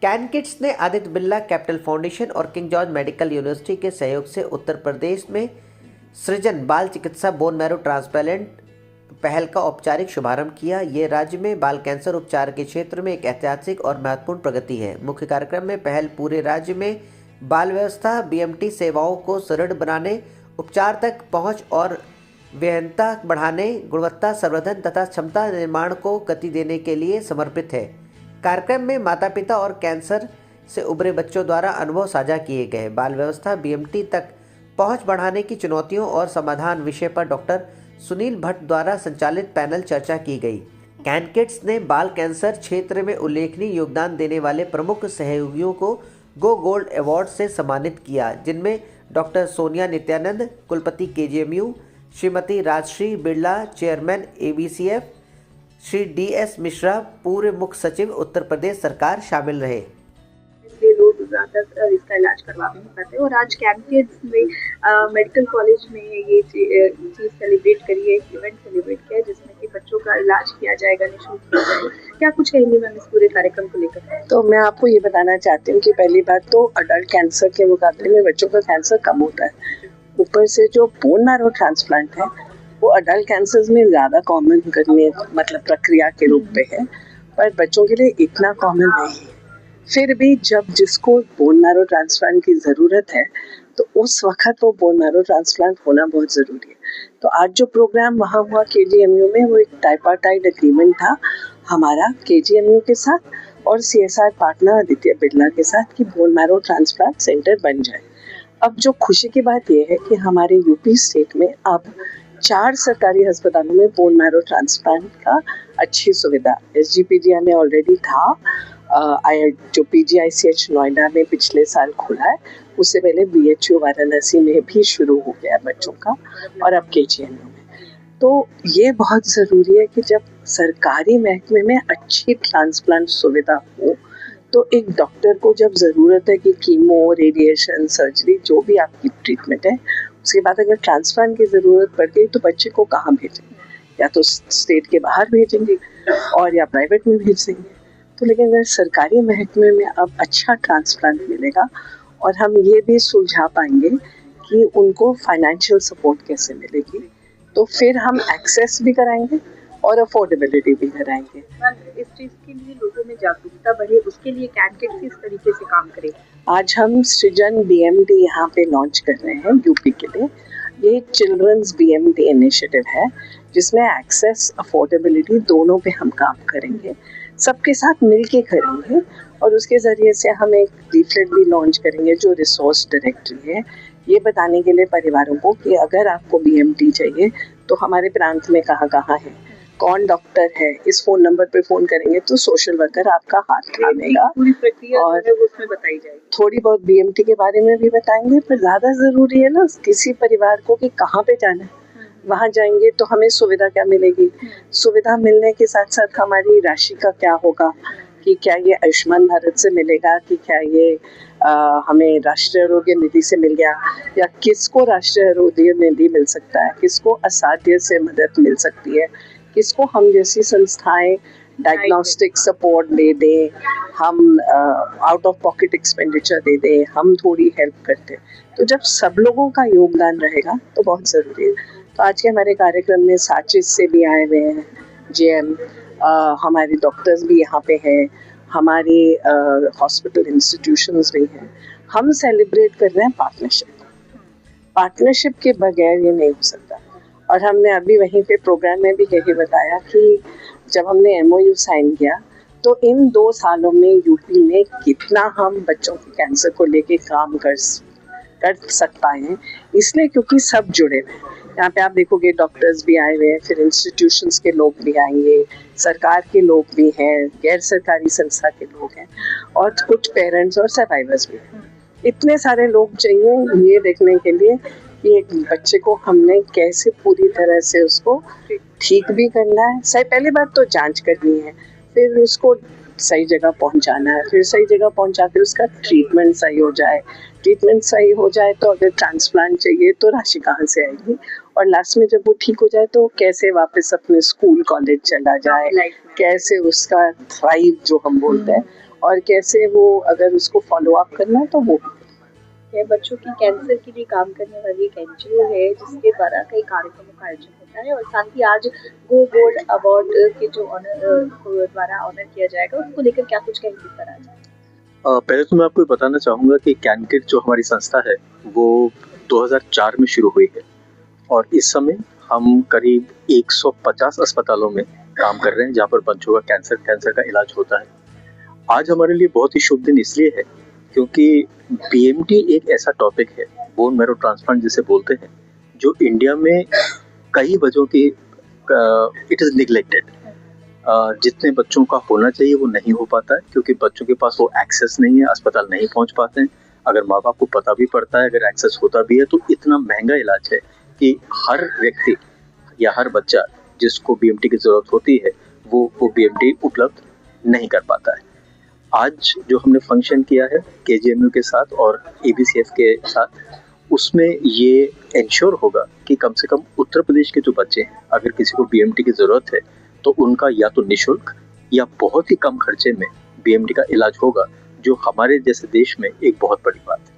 Can kids ने Aditya Birla capital foundation और king George medical university के सहयोग से उत्तर प्रदेश में सृजन बाल चिकित्सा बोन मैरो ट्रांसप्लांट पहल का औपचारिक शुभारंभ किया। ये राज्य में बाल कैंसर उपचार के क्षेत्र में एक ऐतिहासिक और महत्वपूर्ण प्रगति है। मुख्य कार्यक्रम में पहल पूरे राज्य में बाल व्यवस्था बीएमटी सेवाओं को सुदृढ़ बनाने, उपचार तक पहुंच और वहनता बढ़ाने, गुणवत्ता संवर्धन तथा क्षमता निर्माण को गति देने के लिए समर्पित है। कार्यक्रम में माता पिता और कैंसर से उभरे बच्चों द्वारा अनुभव साझा किए गए। बाल व्यवस्था बीएमटी तक पहुंच बढ़ाने की चुनौतियों और समाधान विषय पर डॉक्टर सुनील भट्ट द्वारा संचालित पैनल चर्चा की गई। कैन किड्स ने बाल कैंसर क्षेत्र में उल्लेखनीय योगदान देने वाले प्रमुख सहयोगियों को गो गोल्ड अवार्ड से सम्मानित किया, जिनमें डॉक्टर सोनिया नित्यानंद, कुलपति KGMU, Shrimati Rajshree Birla, chairman ABCF, Shri DS Mishra, पूर्व मुख्य सचिव उत्तर प्रदेश सरकार शामिल रहे। इसलिए लोग ज़्यादातर इसका इलाज करवा नहीं पाते और आज कैन किड्स में मेडिकल कॉलेज में ये चीज़ सेलिब्रेट करी है, एक इवेंट सेलिब्रेट किया है जिसमें कि बच्चों का इलाज किया जाएगा, निःशुल्क किया जाएगा। क्या कुछ कहेंगे मैम इस पूरे कार्यक्रम को लेकर? तो मैं आपको ये बताना चाहती हूँ कि पहली बात तो अडल्ट कैंसर के मुकाबले में बच्चों का कैंसर कम होता है। ऊपर से जो बोन मैरो ट्रांसप्लांट है वो अडल्ट कैंसर में ज़्यादा कॉमन करने मतलब प्रक्रिया के रूप में है, पर बच्चों के लिए इतना कॉमन नहीं है। फिर भी जब जिसको बोन मैरो ट्रांसप्लांट की ज़रूरत है तो उस वक्त वो बोन मैरो ट्रांसप्लांट होना बहुत ज़रूरी है। तो आज जो प्रोग्राम वहाँ हुआ केजीएमयू में, वो एक ट्राइपार्टाइट एग्रीमेंट था हमारा केजीएमयू के साथ और सीएसआर पार्टनर आदित्य बिरला के साथ कि बोन मैरो ट्रांसप्लांट सेंटर बन जाए। अब जो खुशी की बात यह है कि हमारे यूपी स्टेट में अब 4 सरकारी अस्पतालों में बोन मैरो ट्रांसप्लांट का अच्छी सुविधा, एसजीपीजीआई में ऑलरेडी था, जो पीजीआईसीएच नोएडा में पिछले साल खुला है, उससे पहले बीएचयू वाराणसी में भी शुरू हो गया बच्चों का, और अब केजीएमयू में। तो ये बहुत ज़रूरी है कि जब सरकारी महकमे में अच्छी ट्रांसप्लांट सुविधा हो तो एक डॉक्टर को जब ज़रूरत है कि कीमो, रेडिएशन, सर्जरी जो भी आपकी ट्रीटमेंट है, उसके बाद अगर ट्रांसप्लांट की ज़रूरत पड़ गई तो बच्चे को कहाँ भेजेंगे? या तो स्टेट के बाहर भेजेंगे और या प्राइवेट में भेज देंगे। तो लेकिन अगर सरकारी महकमे में अब अच्छा ट्रांसप्लांट मिलेगा और हम ये भी सुलझा पाएंगे कि उनको फाइनेंशियल सपोर्ट कैसे मिलेगी, तो फिर हम एक्सेस भी कराएंगे और अफोर्डेबिलिटी भी कराएंगे। इस चीज़ के लिए लोगों में जागरूकता बढ़े, उसके लिए कैन किड्स इस तरीके से काम करे। आज हम सृजन बीएमडी यहाँ पे लॉन्च कर रहे हैं यूपी के लिए। ये चिल्ड्रंस बीएमडी इनिशिएटिव है जिसमें एक्सेस, अफोर्डेबिलिटी दोनों पे हम काम करेंगे, सबके साथ मिलके करेंगे और उसके ज़रिए से हम एक लीफलेट भी लॉन्च करेंगे जो रिसोर्स डायरेक्टरी है, ये बताने के लिए परिवारों को कि अगर आपको बीएमडी चाहिए तो हमारे प्रांत में कहाँ कहाँ है, कौन डॉक्टर है, इस फ़ोन नंबर पे फ़ोन करेंगे तो सोशल वर्कर आपका हाथ थामेगा। पूरी प्रक्रिया और उसमें बताई जाएगी। थोड़ी बहुत बीएमटी के बारे में भी बताएंगे, पर ज़्यादा ज़रूरी है ना किसी परिवार को कि कहाँ पे जाना है, वहाँ जाएंगे तो हमें सुविधा क्या मिलेगी। सुविधा मिलने के साथ साथ हमारी राशि का क्या होगा, कि क्या ये आयुष्मान भारत से मिलेगा, कि क्या ये हमें राष्ट्रीय आरोग्य निधि से मिल गया, या किसको राष्ट्रीय आरोग्य निधि मिल सकता है, किसको असाध्य से मदद मिल सकती है, किसको हम जैसी संस्थाएं डायग्नोस्टिक सपोर्ट दे दें, हम आउट ऑफ पॉकेट एक्सपेंडिचर दे दें, हम थोड़ी हेल्प करते हैं। तो जब सब लोगों का योगदान रहेगा तो बहुत ज़रूरी है। तो आज के हमारे कार्यक्रम में साचिस से भी आए हुए हैं जेएम, हमारे डॉक्टर्स भी यहाँ पे हैं, हमारे हॉस्पिटल इंस्टीट्यूशंस भी हैं। हम सेलिब्रेट कर रहे हैं पार्टनरशिप के बगैर ये नहीं हो सकता। और हमने अभी वहीं पे प्रोग्राम में भी यही बताया कि जब हमने एमओयू साइन किया तो इन 2 सालों में यूपी में कितना हम बच्चों के कैंसर को लेके काम कर सक पाए हैं, इसलिए क्योंकि सब जुड़े हुए हैं। यहाँ पे आप देखोगे डॉक्टर्स भी आए हुए हैं, फिर इंस्टीट्यूशंस के लोग भी आएंगे, सरकार के लोग भी हैं, गैर सरकारी संस्था के लोग हैं और कुछ पेरेंट्स और सर्वाइवर्स भी हैं। इतने सारे लोग चाहिए ये देखने के लिए कि एक बच्चे को हमने कैसे पूरी तरह से उसको ठीक भी करना है। सही पहली बात तो जांच करनी है, फिर उसको सही जगह पहुंचाना है, फिर सही जगह पहुंचा के उसका ट्रीटमेंट सही हो जाए। ट्रीटमेंट सही हो जाए तो अगर ट्रांसप्लांट चाहिए तो राशि कहाँ से आएगी, और लास्ट में जब वो ठीक हो जाए तो कैसे वापस अपने स्कूल कॉलेज चला जाए, कैसे उसका थ्राइव जो हम बोलते हैं और कैसे वो अगर उसको फॉलो अप करना है तो वो है। बच्चों की कैंसर के लिए काम करने वाली एक एनजीओ है जिसके द्वारा कई कार्यक्रमों का आयोजन होता है और साथ ही आज गो गोल्ड अवार्ड के जो ऑनर द्वारा ऑनर किया जाएगा उसको लेकर क्या कुछ कहेंगे सर आज? पहले तो मैं आपको बताना चाहूँगा कि कैनकिड जो हमारी संस्था है वो 2004 में शुरू हुई है और इस समय हम करीब 150 अस्पतालों में काम कर रहे हैं जहाँ पर बच्चों का कैंसर का इलाज होता है। आज हमारे लिए बहुत ही शुभ दिन इसलिए है क्योंकि बीएमटी एक ऐसा टॉपिक है, बोन मैरो ट्रांसप्लांट जिसे बोलते हैं, जो इंडिया में कई वजहों की इट इज़ निगलेक्टेड। जितने बच्चों का होना चाहिए वो नहीं हो पाता है क्योंकि बच्चों के पास वो एक्सेस नहीं है, अस्पताल नहीं पहुंच पाते हैं। अगर माँ बाप को पता भी पड़ता है, अगर एक्सेस होता भी है तो इतना महंगा इलाज है कि हर व्यक्ति या हर बच्चा जिसको बीएमटी की ज़रूरत होती है वो बीएमटी उपलब्ध नहीं कर पाता है। आज जो हमने फंक्शन किया है केजीएमयू के साथ और एबीसीएफ के साथ, उसमें ये इंश्योर होगा कि कम से कम उत्तर प्रदेश के जो बच्चे हैं अगर किसी को बीएमटी की ज़रूरत है तो उनका या तो निःशुल्क या बहुत ही कम खर्चे में बीएमटी का इलाज होगा, जो हमारे जैसे देश में एक बहुत बड़ी बात है।